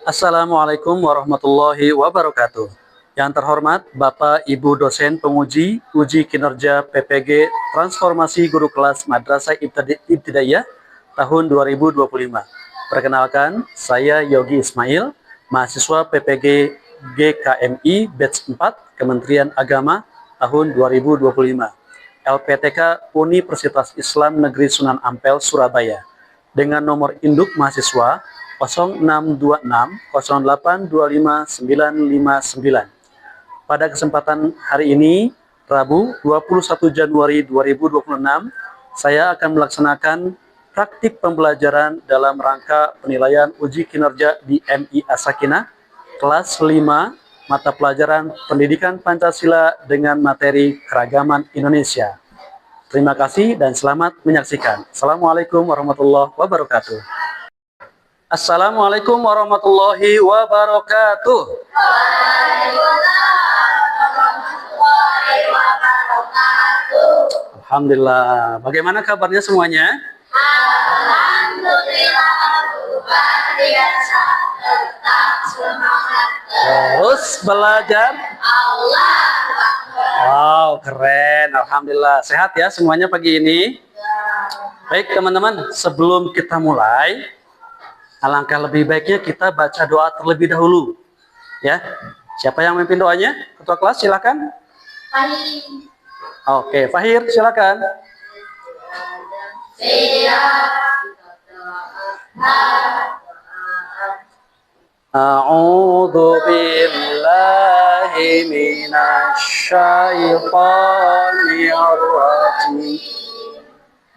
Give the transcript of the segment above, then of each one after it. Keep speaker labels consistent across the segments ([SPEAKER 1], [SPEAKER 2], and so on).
[SPEAKER 1] Assalamualaikum warahmatullahi wabarakatuh. Yang terhormat Bapak Ibu dosen penguji uji kinerja PPG Transformasi Guru Kelas Madrasah Ibtidaiyah tahun 2025. Perkenalkan, saya Yogi Ismail, mahasiswa PPG GKMI Batch 4 Kementerian Agama tahun 2025. LPTK Universitas Islam Negeri Sunan Ampel, Surabaya. Dengan nomor induk mahasiswa 0686082599. Pada kesempatan hari ini, Rabu 21 Januari 2026, saya akan melaksanakan praktik pembelajaran dalam rangka penilaian uji kinerja di MI As-Sakinah, kelas 5, mata pelajaran Pendidikan Pancasila dengan materi Keragaman Indonesia. Terima kasih dan selamat menyaksikan. Assalamualaikum warahmatullahi wabarakatuh. Assalamualaikum warahmatullahi wabarakatuh. Alhamdulillah. Bagaimana kabarnya semuanya?
[SPEAKER 2] Alhamdulillah, luar biasa, tetap semangat.
[SPEAKER 1] Terus belajar?
[SPEAKER 2] Allah
[SPEAKER 1] Wow, keren. Alhamdulillah. Sehat ya semuanya pagi ini? Baik teman-teman, sebelum kita mulai, alangkah lebih baiknya kita baca doa terlebih dahulu. Ya, siapa yang memimpin doanya? Ketua kelas, silakan. Oke, Fahir, silakan. A'udzu billahi minasy syaithanir rajim.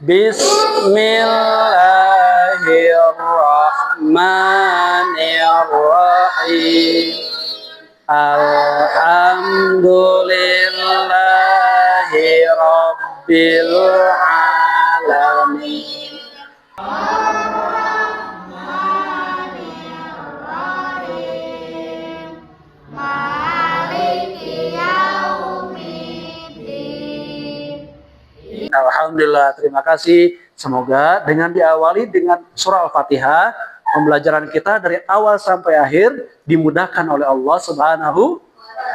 [SPEAKER 1] Bismillahirrahmanirrahim. Alhamdulillahi rabbil alamin. Alhamdulillah, terima kasih. Semoga dengan diawali dengan surah Al-Fatihah, pembelajaran kita dari awal sampai akhir dimudahkan oleh Allah Subhanahu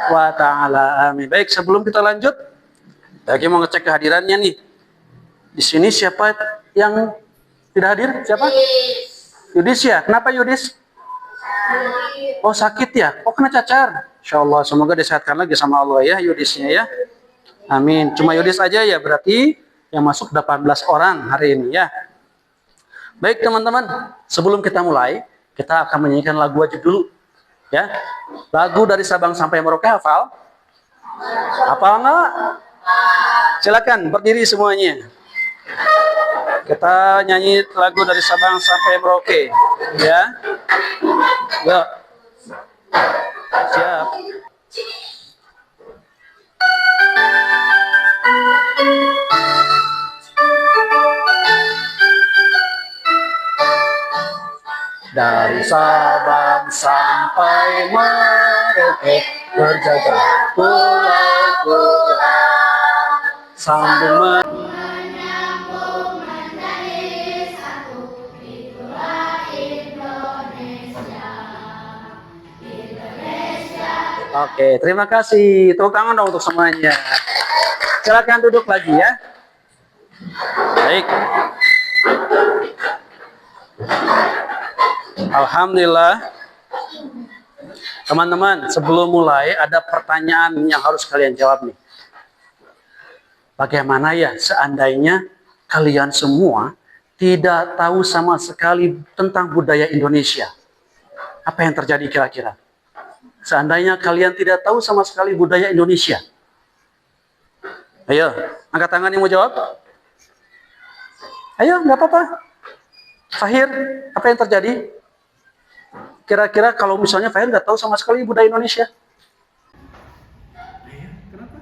[SPEAKER 1] wa Ta'ala. Amin. Baik, sebelum kita lanjut, lagi mau ngecek kehadirannya nih. Di sini siapa yang tidak hadir? Siapa? Yudis ya. Kenapa Yudis? Oh, sakit ya? Oh, kena cacar. Insya Allah, semoga disehatkan lagi sama Allah ya Yudisnya ya. Amin. Cuma Yudis aja ya, berarti yang masuk 18 orang hari ini ya. Baik teman-teman, sebelum kita mulai, kita akan menyanyikan lagu wajib dulu. Ya, lagu dari Sabang sampai Merauke hafal? Hafal nggak? Silakan berdiri semuanya. Kita nyanyi lagu dari Sabang sampai Merauke. Ya, yuk. Siap. Dari Sabang sampai Merauke, berjaga pulau-pulau sambil
[SPEAKER 2] menyambung menjadi satu, itulah Indonesia.
[SPEAKER 1] Oke, terima kasih. Tepuk tangan dong untuk semuanya. Silakan duduk lagi ya. Baik. Alhamdulillah. Teman-teman, sebelum mulai ada pertanyaan yang harus kalian jawab nih. Bagaimana ya seandainya kalian semua tidak tahu sama sekali tentang budaya Indonesia? Apa yang terjadi kira-kira? Seandainya kalian tidak tahu sama sekali budaya Indonesia. Ayo, angkat tangan yang mau jawab. Ayo, nggak apa-apa. Fahir, apa yang terjadi? Kira-kira kalau misalnya Fahir nggak tahu sama sekali budaya Indonesia. Ayo, kenapa?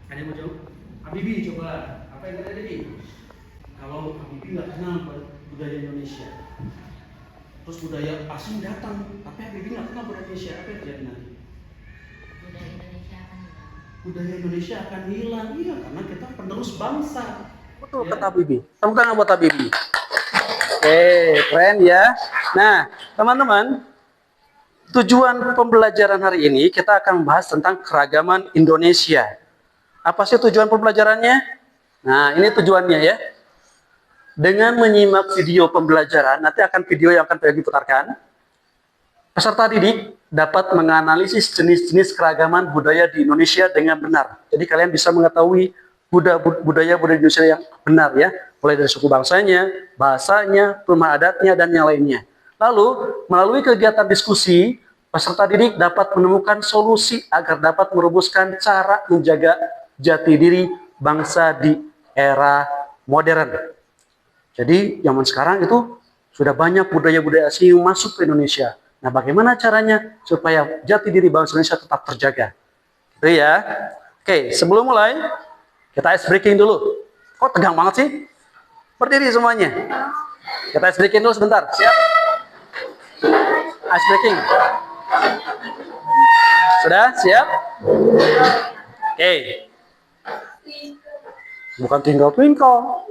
[SPEAKER 1] Ada yang mau jawab? Habibi, coba. Apa yang terjadi? Kalau Habibi nggak kenal budaya Indonesia, terus budaya asing datang, tapi Habibi nggak kenal budaya Indonesia, apa yang terjadi nanti? Budaya Indonesia akan hilang. Iya, karena kita penerus bangsa. Betul, ya. Kata Habibi. Tepuk tangan buat Habibi. Oke, keren ya. Nah, teman-teman, tujuan pembelajaran hari ini kita akan membahas tentang keragaman Indonesia. Apa sih tujuan pembelajarannya? Nah, ini tujuannya ya. Dengan menyimak video pembelajaran, nanti akan video yang akan saya putarkan. Peserta didik dapat menganalisis jenis-jenis keragaman budaya di Indonesia dengan benar. Jadi kalian bisa mengetahui budaya Indonesia yang benar ya. Mulai dari suku bangsanya, bahasanya, rumah adatnya, dan yang lainnya. Lalu, melalui kegiatan diskusi, peserta didik dapat menemukan solusi agar dapat merumuskan cara menjaga jati diri bangsa di era modern. Jadi, zaman sekarang itu sudah banyak budaya-budaya asing yang masuk ke Indonesia. Nah, bagaimana caranya supaya jati diri bangsa Indonesia tetap terjaga? Gitu ya. Oke, sebelum mulai, kita ice breaking dulu. Kok tegang banget sih? Berdiri semuanya. Kita ice breaking dulu sebentar. Siap? Ice breaking. Sudah? Siap? Oke. Bukan tinggal-tinggal.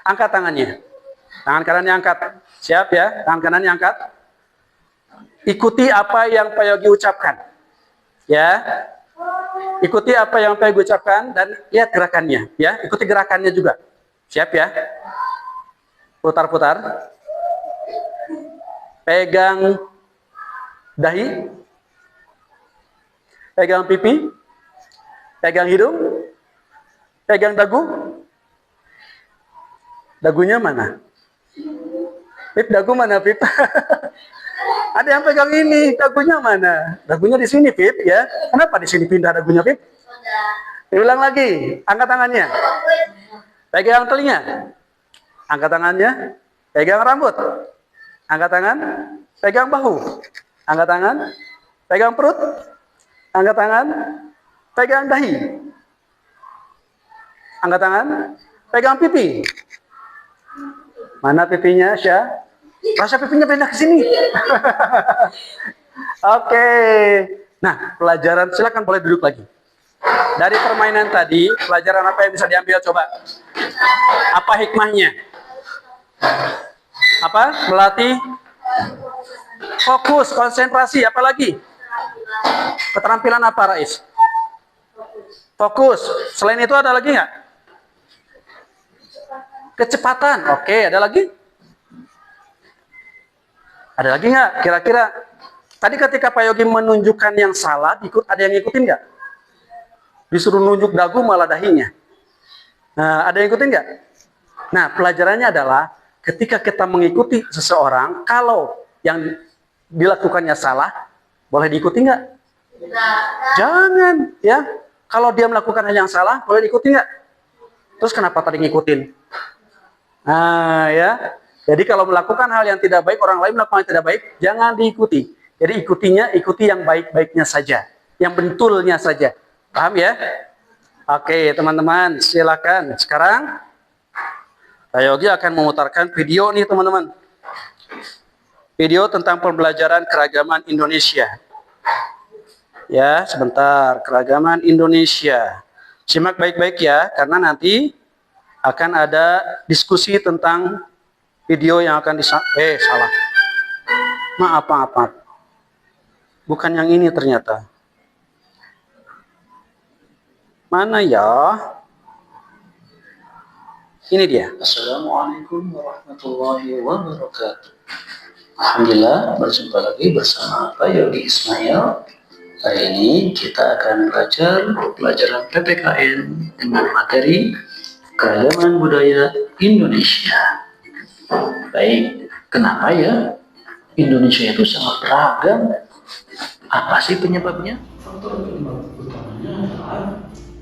[SPEAKER 1] Angkat tangannya. Tangan kanannya angkat. Siap ya? Tangan kanannya angkat. Ikuti apa yang Pak Yogi ucapkan. Ya. Ikuti apa yang Pak Yogi ucapkan dan lihat gerakannya. Ya, ikuti gerakannya juga. Siap ya? Putar-putar. Pegang dahi. Pegang pipi. Pegang hidung. Pegang dagu. Dagunya mana? Pip, dagu mana, Pip? Ada yang pegang ini, dagunya mana? Dagunya di sini, Pip, ya. Kenapa di sini pindah dagunya, Pip? Diulang lagi, angkat tangannya. Pegang telinga. Angkat tangannya. Pegang rambut. Angkat tangan. Pegang bahu. Angkat tangan. Pegang perut. Angkat tangan. Pegang dahi. Angkat tangan. Pegang pipi. Mana pipinya, Syah? Rasa pipinya pindah ke sini. Oke. Nah, pelajaran silakan boleh duduk lagi. Dari permainan tadi, pelajaran apa yang bisa diambil coba? Apa hikmahnya? Apa? Melatih fokus, konsentrasi, apa lagi? Keterampilan apa, Rais? Fokus. Selain itu ada lagi nggak? Kecepatan. Oke, ada lagi? Ada lagi nggak? Kira-kira tadi ketika Pak Yogi menunjukkan yang salah, ada yang ngikutin nggak? Disuruh nunjuk dagu malah dahinya. Nah, ada yang ikutin nggak? Nah, pelajarannya adalah ketika kita mengikuti seseorang, kalau yang dilakukannya salah, boleh diikuti nggak? Jangan, ya. Kalau dia melakukan hal yang salah, boleh diikuti nggak? Terus kenapa tadi ngikutin? Nah, ya. Jadi kalau melakukan hal yang tidak baik, orang lain melakukan yang tidak baik, jangan diikuti. Jadi ikuti yang baik-baiknya saja, yang betulnya saja. Paham ya? Oke, teman-teman, silakan. Sekarang Pak Yogi akan memutarkan video nih, teman-teman. Video tentang pembelajaran keragaman Indonesia. Ya, sebentar. Keragaman Indonesia. Simak baik-baik ya, karena nanti akan ada diskusi tentang video yang akan salah. Maaf. Bukan yang ini ternyata. Mana ya? Ini dia.
[SPEAKER 3] Assalamualaikum warahmatullahi wabarakatuh. Alhamdulillah, berjumpa lagi bersama Pak Yogi Ismail. Hari ini kita akan belajar pelajaran PPKN dengan materi keragaman budaya Indonesia. Baik, kenapa ya Indonesia itu sangat beragam? Apa sih penyebabnya? Faktor penyebab utamanya adalah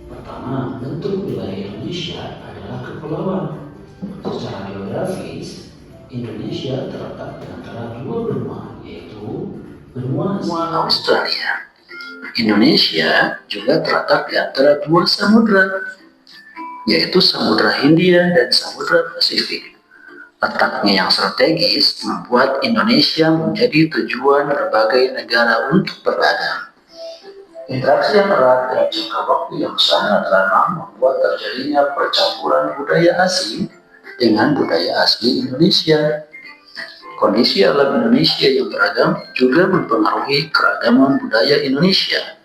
[SPEAKER 3] pertama, bentuk wilayah Indonesia adalah kepulauan. Secara geografis, Indonesia terletak di antara dua benua, yaitu benua Australia. Indonesia juga terletak di antara dua samudra, yaitu Samudra Hindia dan Samudra Pasifik. Letaknya yang strategis membuat Indonesia menjadi tujuan berbagai negara untuk berdagang. Interaksi yang erat dan jangka waktu yang sangat lama membuat terjadinya percampuran budaya asing dengan budaya asli Indonesia. Kondisi alam Indonesia yang beragam juga mempengaruhi keragaman budaya Indonesia.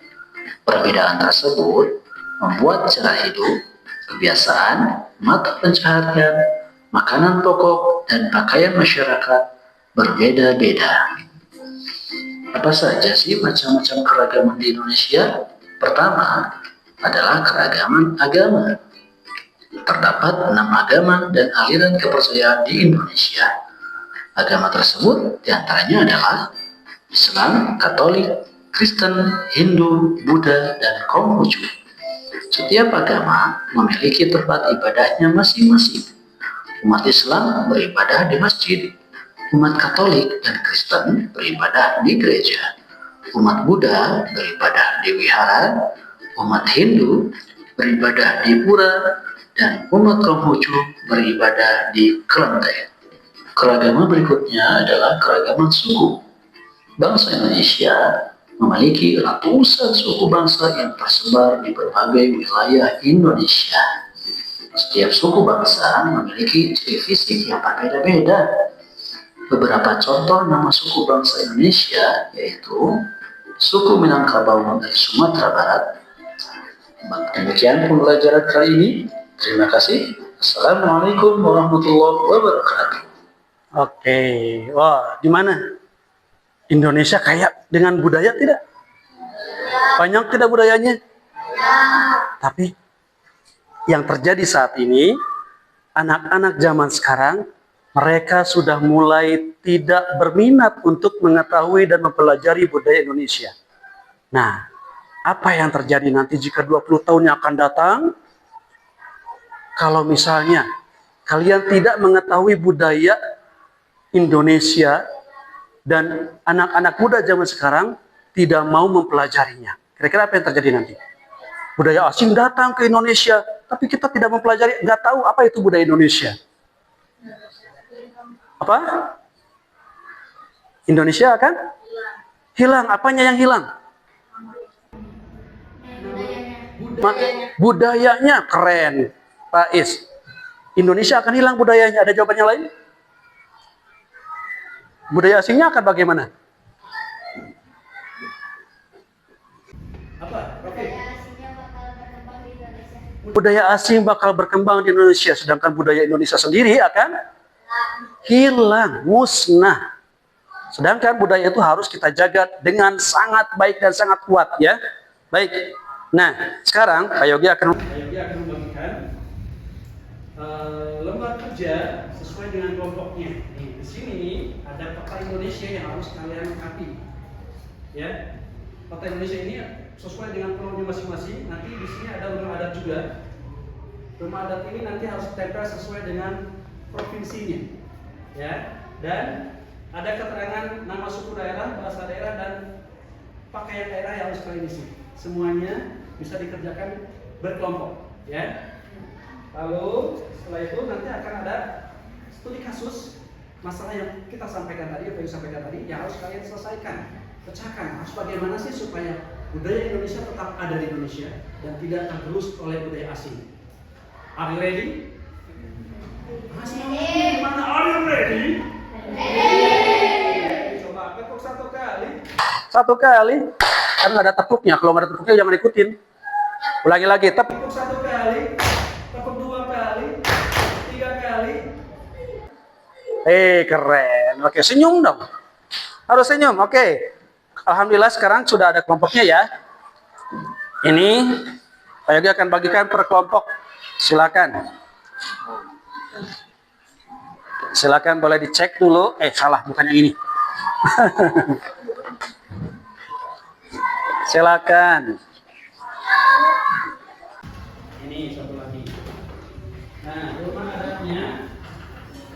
[SPEAKER 3] Perbedaan tersebut membuat cara hidup, kebiasaan, mata pencaharian, makanan pokok, dan pakaian masyarakat berbeda-beda. Apa saja sih macam-macam keragaman di Indonesia? Pertama adalah keragaman agama. Terdapat 6 agama dan aliran kepercayaan di Indonesia. Agama tersebut diantaranya adalah Islam, Katolik, Kristen, Hindu, Buddha, dan Konghucu. Setiap agama memiliki tempat ibadahnya masing-masing. Umat Islam beribadah di masjid, umat Katolik dan Kristen beribadah di gereja, umat Buddha beribadah di wihara, umat Hindu beribadah di pura, dan umat Konghucu beribadah di kelenteng. Keragaman berikutnya adalah keragaman suku. Bangsa Indonesia memiliki ratusan suku bangsa yang tersebar di berbagai wilayah Indonesia. Setiap suku bangsa memiliki ciri fisik yang berbeda-beda. Beberapa contoh nama suku bangsa Indonesia yaitu suku Minangkabau dari Sumatera Barat. Demikian pembelajaran kali ini. Terima kasih. Assalamualaikum warahmatullahi wabarakatuh.
[SPEAKER 1] Oke, wah, di mana? Indonesia kaya dengan budaya tidak? Banyak tidak budayanya? Tapi yang terjadi saat ini, anak-anak zaman sekarang, mereka sudah mulai tidak berminat untuk mengetahui dan mempelajari budaya Indonesia. Nah, apa yang terjadi nanti jika 20 tahun yang akan datang? Kalau misalnya kalian tidak mengetahui budaya Indonesia dan anak-anak muda zaman sekarang tidak mau mempelajarinya. Kira-kira apa yang terjadi nanti? Budaya asing datang ke Indonesia, tapi kita tidak mempelajari, nggak tahu apa itu budaya Indonesia. Apa? Indonesia akan hilang. Apanya yang hilang? Budayanya keren, Pak Is. Indonesia akan hilang budayanya. Ada jawabannya lain? Budaya asingnya akan bagaimana? Apa? Budaya asing bakal berkembang di Indonesia, sedangkan budaya Indonesia sendiri akan hilang, musnah. Sedangkan budaya itu harus kita jaga dengan sangat baik dan sangat kuat, ya. Baik. Nah, sekarang Pak Yogi akan membagikan lembar kerja sesuai dengan kelompoknya. Nih, di sini ada peta Indonesia yang harus kalian lengkapi. Ya. Peta Indonesia ini sesuai dengan kelompoknya masing-masing. Nanti di sini ada rumah adat juga. Rumah adat ini nanti harus ditempel sesuai dengan provinsinya. Ya. Dan ada keterangan nama suku daerah, bahasa daerah, dan pakaian daerah yang harus kalian isi. Semuanya bisa dikerjakan berkelompok, ya. Lalu setelah itu nanti akan ada studi kasus masalah yang kita sampaikan tadi, yang harus kalian selesaikan, pecahkan. Harus bagaimana sih supaya budaya Indonesia tetap ada di Indonesia dan tidak tergerus oleh budaya asing. Are you ready? Mana are you ready? Coba tepuk satu kali. Satu kali. Kan nggak ada tepuknya. Kalau nggak ada tepuknya jangan ikutin. Ulangi lagi. Tepuk satu kali. Tepuk dua kali. 3 kali. Keren. Oke, senyum dong. Harus senyum. Oke. Alhamdulillah sekarang sudah ada kelompoknya ya. Ini Pak Yogi akan bagikan per kelompok. Silakan. Silakan boleh dicek dulu. Salah, bukan yang ini. Silakan. Ini satu lagi. Nah, rumah adatnya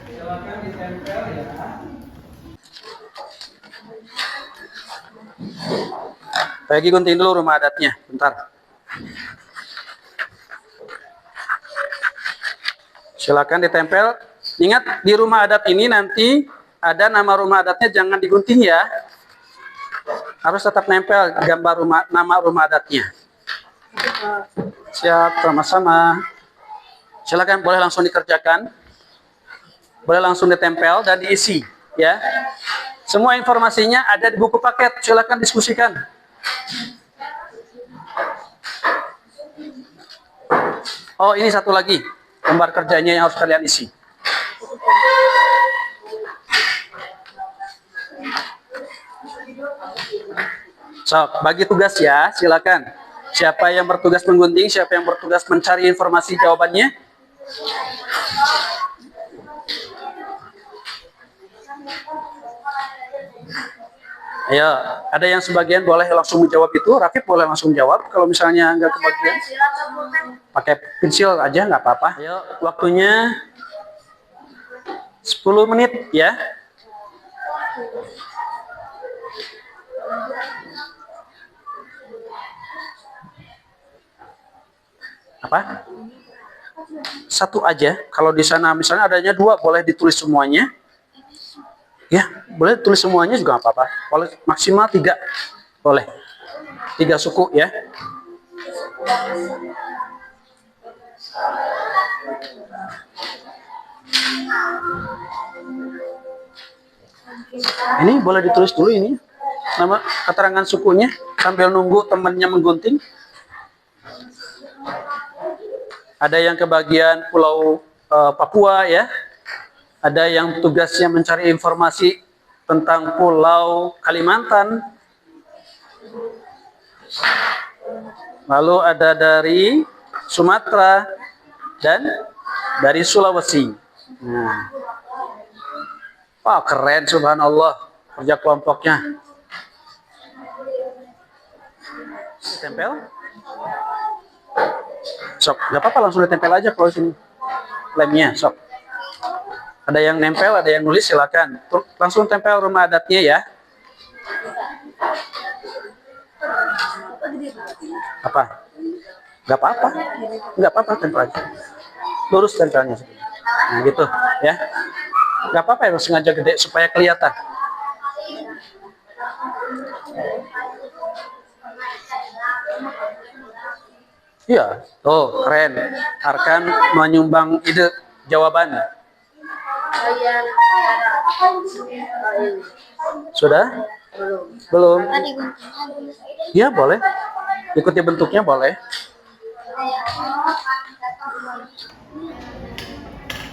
[SPEAKER 1] silakan ditempel ya. Lagi gunting dulu rumah adatnya, bentar. Silakan ditempel. Ingat, di rumah adat ini nanti ada nama rumah adatnya, jangan digunting ya. Harus tetap nempel gambar nama rumah adatnya. Siap, sama-sama. Silakan, boleh langsung dikerjakan. Boleh langsung ditempel dan diisi. Ya. Semua informasinya ada di buku paket. Silakan diskusikan. Oh, ini satu lagi lembar kerjanya yang harus kalian isi. So, bagi tugas ya, silakan. Siapa yang bertugas menggunting, siapa yang bertugas mencari informasi jawabannya? Ayo, ada yang sebagian boleh langsung menjawab itu. Rafif boleh langsung jawab. Kalau misalnya nggak kebagian, pakai pensil aja nggak apa-apa. Ayo, waktunya 10 menit ya. Apa? Satu aja. Kalau di sana misalnya adanya 2, boleh ditulis semuanya. Ya, boleh tulis semuanya juga nggak apa-apa. Boleh maksimal 3, boleh 3 suku ya. Ini boleh ditulis dulu ini nama keterangan sukunya sambil nunggu temannya menggunting. Ada yang kebagian Pulau Papua ya. Ada yang tugasnya mencari informasi tentang Pulau Kalimantan. Lalu ada dari Sumatera dan dari Sulawesi. Nah. Wah, keren, subhanallah kerja kelompoknya. Tempel? Sok, nggak apa-apa, langsung ditempel aja kalau sini. Lemnya, sok. Ada yang nempel, ada yang nulis, silakan. Langsung tempel rumah adatnya ya. Apa? Nggak apa-apa. Nggak apa-apa, tempel aja. Lurus tempelnya. Nah gitu ya. Nggak apa-apa ya, sengaja gede supaya kelihatan. Iya, oh keren. Arkan menyumbang ide jawaban. Sudah? Belum. Ya boleh. Ikuti bentuknya boleh.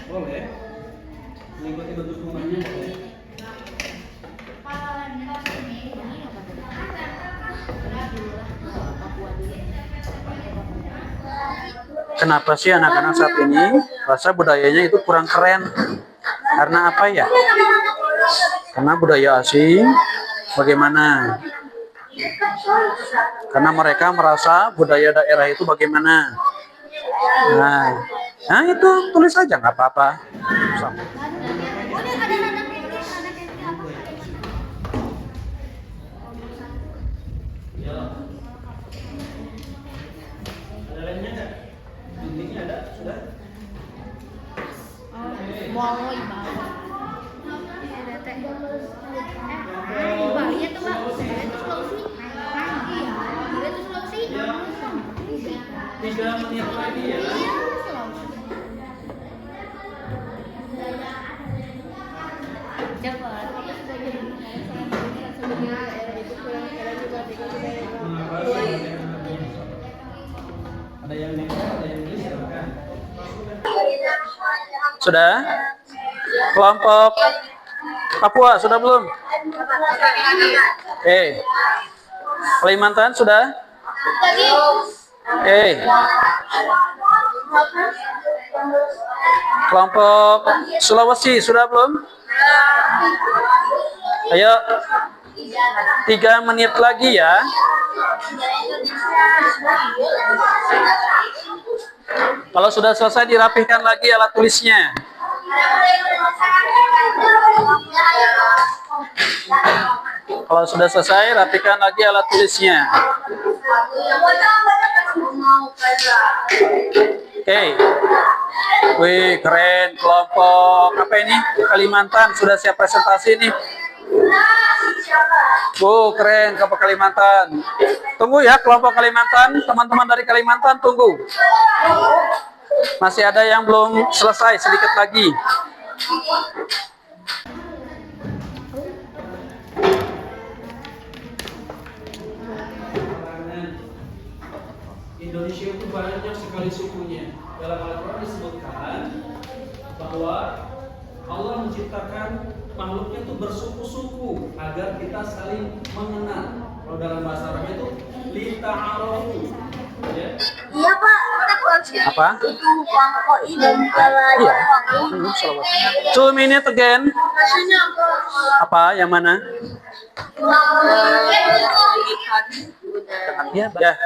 [SPEAKER 1] Boleh. Mengikuti bentuk rumahnya boleh. Kenapa sih anak-anak saat ini rasa budayanya itu kurang keren? Karena apa ya? Karena budaya asing. Bagaimana? Karena mereka merasa budaya daerah itu bagaimana. Nah itu tulis aja nggak apa-apa. Sudah? Kelompok Papua sudah belum? Kalimantan sudah? Kelompok Sulawesi sudah belum? Ayo, 3 menit lagi ya. Kalau sudah selesai dirapihkan lagi alat tulisnya. Kalau sudah selesai rapikan lagi alat tulisnya. Wih, keren kelompok apa ini? Kalimantan sudah siap presentasi nih. Keren kelompok Kalimantan. Tunggu ya kelompok Kalimantan, teman-teman dari Kalimantan tunggu. Masih ada yang belum selesai, sedikit lagi. Manusia itu banyak sekali sukunya. Dalam Al-Quran disebutkan bahwa Allah menciptakan makhluknya itu bersuku-suku agar kita saling mengenal. Kalau dalam bahasa Arab itu lita'arafu. Ya.
[SPEAKER 2] Iya Pak, kita kurang sedikit.
[SPEAKER 1] Apa?
[SPEAKER 2] Itu Wangko ini pelajaran
[SPEAKER 1] Iya.
[SPEAKER 2] waktu.
[SPEAKER 1] 2 minutes again. Apa? Yang mana? Ya. Ya.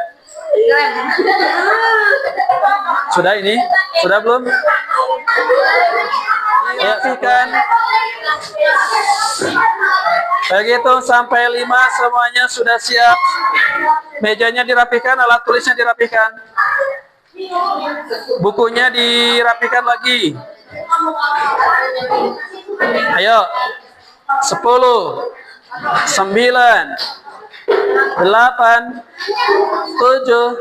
[SPEAKER 1] Sudah ini? Sudah belum? Ya, sikan. Begitu sampai 5 semuanya sudah siap. Mejanya dirapikan, alat tulisnya dirapikan. Bukunya dirapikan lagi. Ayo. 10, 9, 8, 7,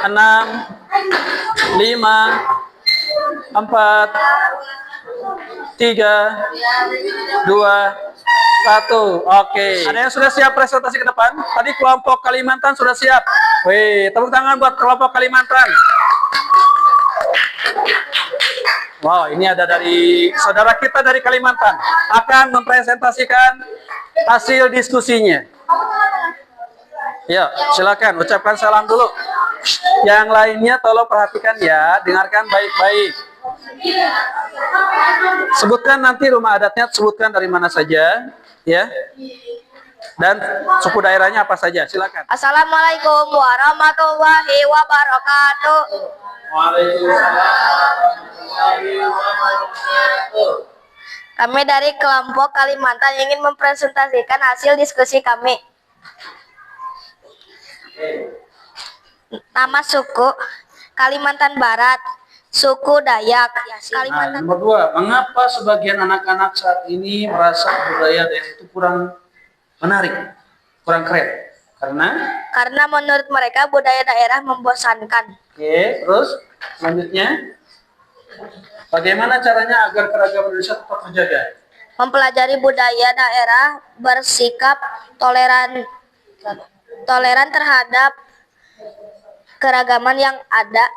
[SPEAKER 1] 6, 5, 4, 3, 2, 1. Oke. Ada yang sudah siap presentasi ke depan? Tadi kelompok Kalimantan sudah siap. Wih, tepuk tangan buat kelompok Kalimantan. Wow, ini ada dari saudara kita dari Kalimantan akan mempresentasikan hasil diskusinya. Ya, silakan ucapkan salam dulu. Yang lainnya tolong perhatikan ya, dengarkan baik-baik. Sebutkan nanti rumah adatnya, sebutkan dari mana saja, ya. Dan suku daerahnya apa saja, silakan.
[SPEAKER 2] Assalamualaikum warahmatullahi wabarakatuh. Kami dari kelompok Kalimantan ingin mempresentasikan hasil diskusi kami. Nama suku Kalimantan Barat, suku Dayak. Kalimantan.
[SPEAKER 1] Nomor 2, mengapa sebagian anak-anak saat ini merasa budaya daerah itu kurang menarik, kurang keren? Karena
[SPEAKER 2] menurut mereka budaya daerah membosankan.
[SPEAKER 1] Oke, terus selanjutnya, bagaimana caranya agar keragaman Indonesia tetap terjaga?
[SPEAKER 2] Mempelajari budaya daerah, bersikap toleran terhadap keragaman yang ada,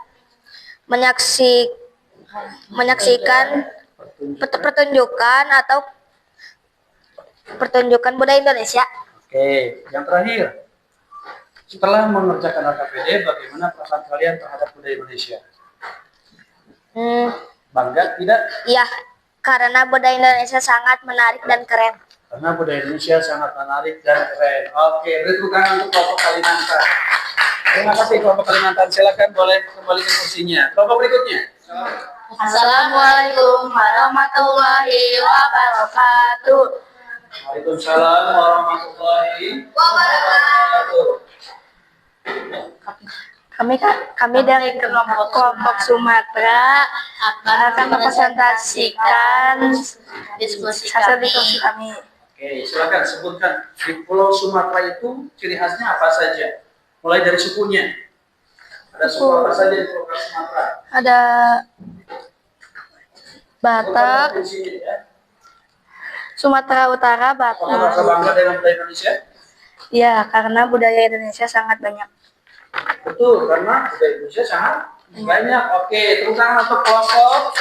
[SPEAKER 2] menyaksikan pertunjukan budaya Indonesia.
[SPEAKER 1] Oke, yang terakhir, setelah mengerjakan RKPD, bagaimana perasaan kalian terhadap budaya Indonesia? Bangga tidak?
[SPEAKER 2] Iya, karena budaya Indonesia sangat menarik dan keren.
[SPEAKER 1] Karena budaya Indonesia sangat menarik dan keren. Oke, beri tepuk tangan untuk kelompok Kalimantan. Terima kasih kelompok Kalimantan. Silakan boleh kembali ke kursinya. Kelompok berikutnya.
[SPEAKER 2] Assalamualaikum warahmatullahi wabarakatuh.
[SPEAKER 1] Waalaikumsalam warahmatullahi wabarakatuh.
[SPEAKER 2] Kami dari kelompok Sumatera akan mempresentasikan hasil diskusi kami.
[SPEAKER 1] Oke, silakan sebutkan di Pulau Sumatera itu ciri khasnya apa saja? Mulai dari sukunya. Ada suku apa saja di Pulau Sumatera?
[SPEAKER 2] Ada Batak, Sumatera Utara,
[SPEAKER 1] Apakah merasa
[SPEAKER 2] Batak.
[SPEAKER 1] bangga dengan budaya Indonesia?
[SPEAKER 2] Ya, karena budaya Indonesia sangat banyak.
[SPEAKER 1] Betul, karena budaya Indonesia sangat banyak. Oke, tepuk tangan untuk kelompok.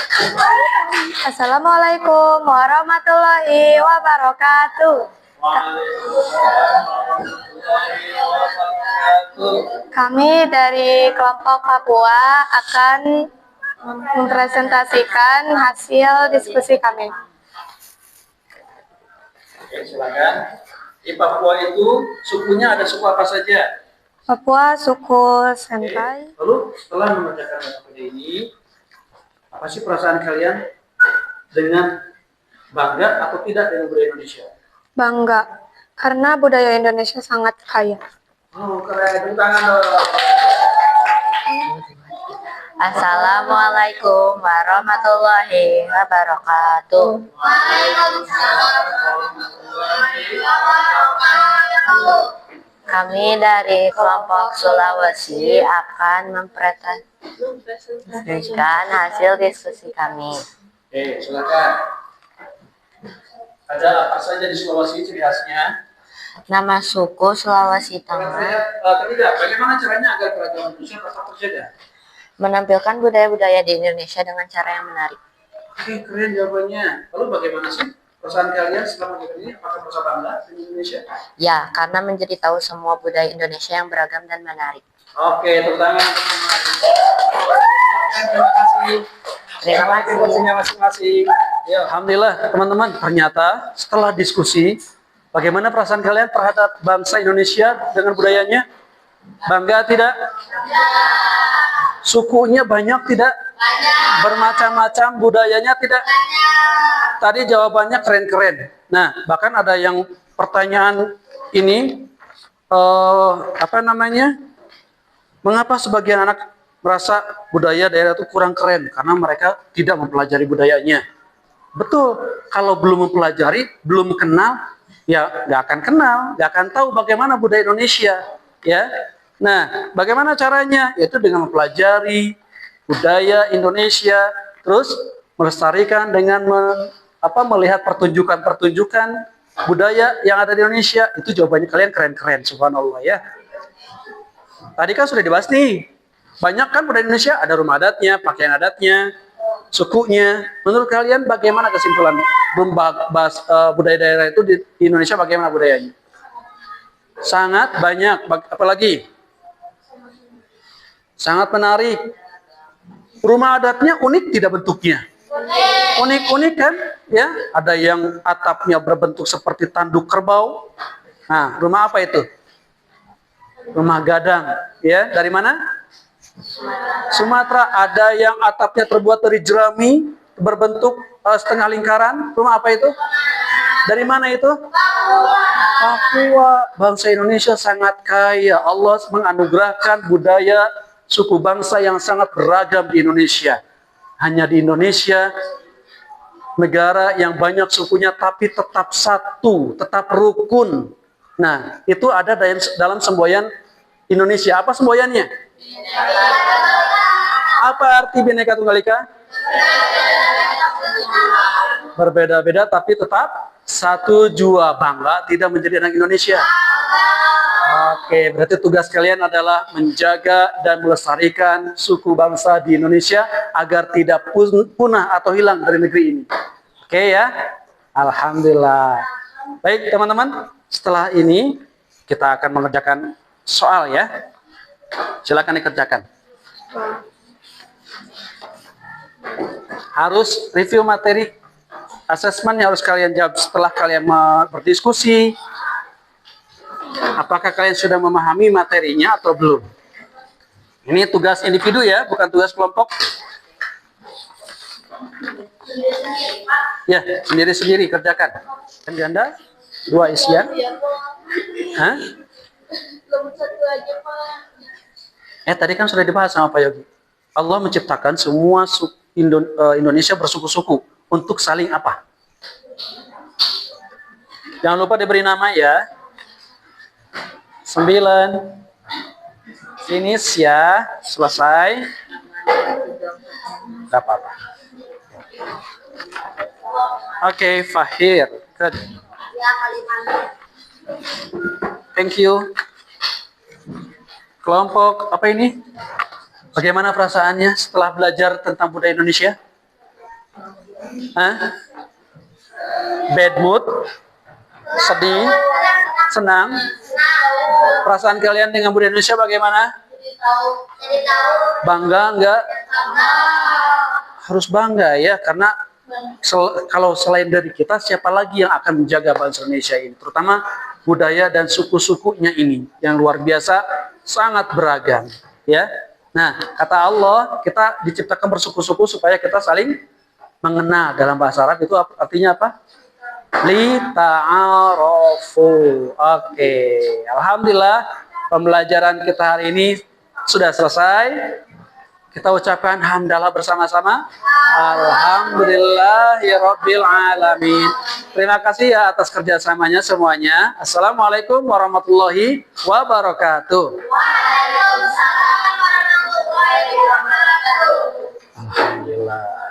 [SPEAKER 2] Assalamualaikum warahmatullahi wabarakatuh.
[SPEAKER 1] Waalaikumsalam warahmatullahi wabarakatuh.
[SPEAKER 2] Kami dari kelompok Papua akan mempresentasikan hasil diskusi kami.
[SPEAKER 1] Oke, silakan. Di Papua itu sukunya ada suku apa saja?
[SPEAKER 2] Papua suku Sentai.
[SPEAKER 1] Lalu setelah mengerjakan RKPD ini, apa sih perasaan kalian dengan bangga atau tidak dengan budaya Indonesia?
[SPEAKER 2] Bangga, karena budaya Indonesia sangat kaya.
[SPEAKER 1] Oh, keren. Tepuk tangan dong.
[SPEAKER 2] Assalamualaikum warahmatullahi wabarakatuh. Kami dari kelompok Sulawesi akan mempresentasikan hasil diskusi kami.
[SPEAKER 1] Oke, silakan. Ada apa saja di Sulawesi ciri khasnya?
[SPEAKER 2] Nama suku Sulawesi Tengah.
[SPEAKER 1] Ketiga, bagaimana caranya agar keragaman Indonesia tetap terjaga?
[SPEAKER 2] Menampilkan budaya-budaya di Indonesia dengan cara yang menarik.
[SPEAKER 1] Oke, keren jawabannya. Lalu bagaimana sih perasaan kalian setelah mendengar ini? Apakah merasa bangga dengan Indonesia?
[SPEAKER 2] Ya, karena menjadi tahu semua budaya Indonesia yang beragam dan menarik.
[SPEAKER 1] Oke, terutama terima kasih.
[SPEAKER 2] Terima kasih.
[SPEAKER 1] Diskusinya masing-masing. Ya, alhamdulillah teman-teman. Ternyata setelah diskusi, bagaimana perasaan kalian terhadap bangsa Indonesia dengan budayanya? Bangga tidak? Sukunya banyak tidak? Bermacam-macam budayanya tidak? Tadi jawabannya keren-keren. Nah, bahkan ada yang pertanyaan ini apa namanya? Mengapa sebagian anak merasa budaya daerah itu kurang keren? Karena mereka tidak mempelajari budayanya. Betul, kalau belum mempelajari, belum kenal, ya nggak akan kenal, nggak akan tahu bagaimana budaya Indonesia. Ya, nah bagaimana caranya? Yaitu dengan mempelajari budaya Indonesia, terus melestarikan dengan melihat pertunjukan-pertunjukan budaya yang ada di Indonesia. Itu jawabannya kalian keren-keren, subhanallah ya. Tadi kan sudah dibahas nih, banyak kan budaya Indonesia, ada rumah adatnya, pakaian adatnya, sukunya. Menurut kalian bagaimana kesimpulan bahas budaya daerah itu di Indonesia, bagaimana budayanya? Sangat banyak, apalagi sangat menarik. Rumah adatnya unik tidak bentuknya? Unik-unik kan? Ya, ada yang atapnya berbentuk seperti tanduk kerbau. Nah, rumah apa itu? Rumah gadang, ya. Dari mana? Sumatera. Ada yang atapnya terbuat dari jerami, berbentuk setengah lingkaran. Rumah apa itu? Dari mana itu? Papua. Bangsa Indonesia sangat kaya. Allah menganugerahkan budaya suku bangsa yang sangat beragam di Indonesia. Hanya di Indonesia, negara yang banyak sukunya tapi tetap satu, tetap rukun. Nah, itu ada dalam semboyan Indonesia. Apa semboyannya? Apa arti Bhinneka Tunggal Ika? Berbeda-beda tapi tetap satu jua, bangga tidak menjadi anak Indonesia. Oke, berarti tugas kalian adalah menjaga dan melestarikan suku bangsa di Indonesia agar tidak punah atau hilang dari negeri ini. Oke ya? Alhamdulillah. Baik teman-teman, setelah ini kita akan mengerjakan soal ya. Silakan dikerjakan. Harus review materi asesmen yang harus kalian jawab setelah kalian berdiskusi. Apakah kalian sudah memahami materinya atau belum? Ini tugas individu ya, bukan tugas kelompok. Ya, sendiri-sendiri kerjakan. Kan ganda, 2 isian. Hah? Tadi kan sudah dibahas sama Pak Yogi. Allah menciptakan semua Indonesia bersuku-suku untuk saling apa? Jangan lupa diberi nama ya. 9. Finish ya, selesai. Gak apa-apa. Oke, Fahir. Good. Thank you. Kelompok apa ini? Bagaimana perasaannya setelah belajar tentang budaya Indonesia? Hah? Bad mood? Sedih? Senang? Perasaan kalian dengan budaya Indonesia bagaimana? Bangga enggak? Harus bangga ya, karena kalau selain dari kita, siapa lagi yang akan menjaga bangsa Indonesia ini? Terutama budaya dan suku-sukunya ini yang luar biasa, sangat beragam. Ya, nah kata Allah kita diciptakan bersuku-suku supaya kita saling mengenal. Dalam bahasa Arab itu artinya apa? Li ta'arofu. Oke, alhamdulillah pembelajaran kita hari ini sudah selesai. Kita ucapkan hamdalah bersama-sama. Alhamdulillahirabbil alamin. Terima kasih ya atas kerjasamanya semuanya. Assalamualaikum warahmatullahi wabarakatuh. Waalaikumsalam warahmatullahi wabarakatuh. Alhamdulillah.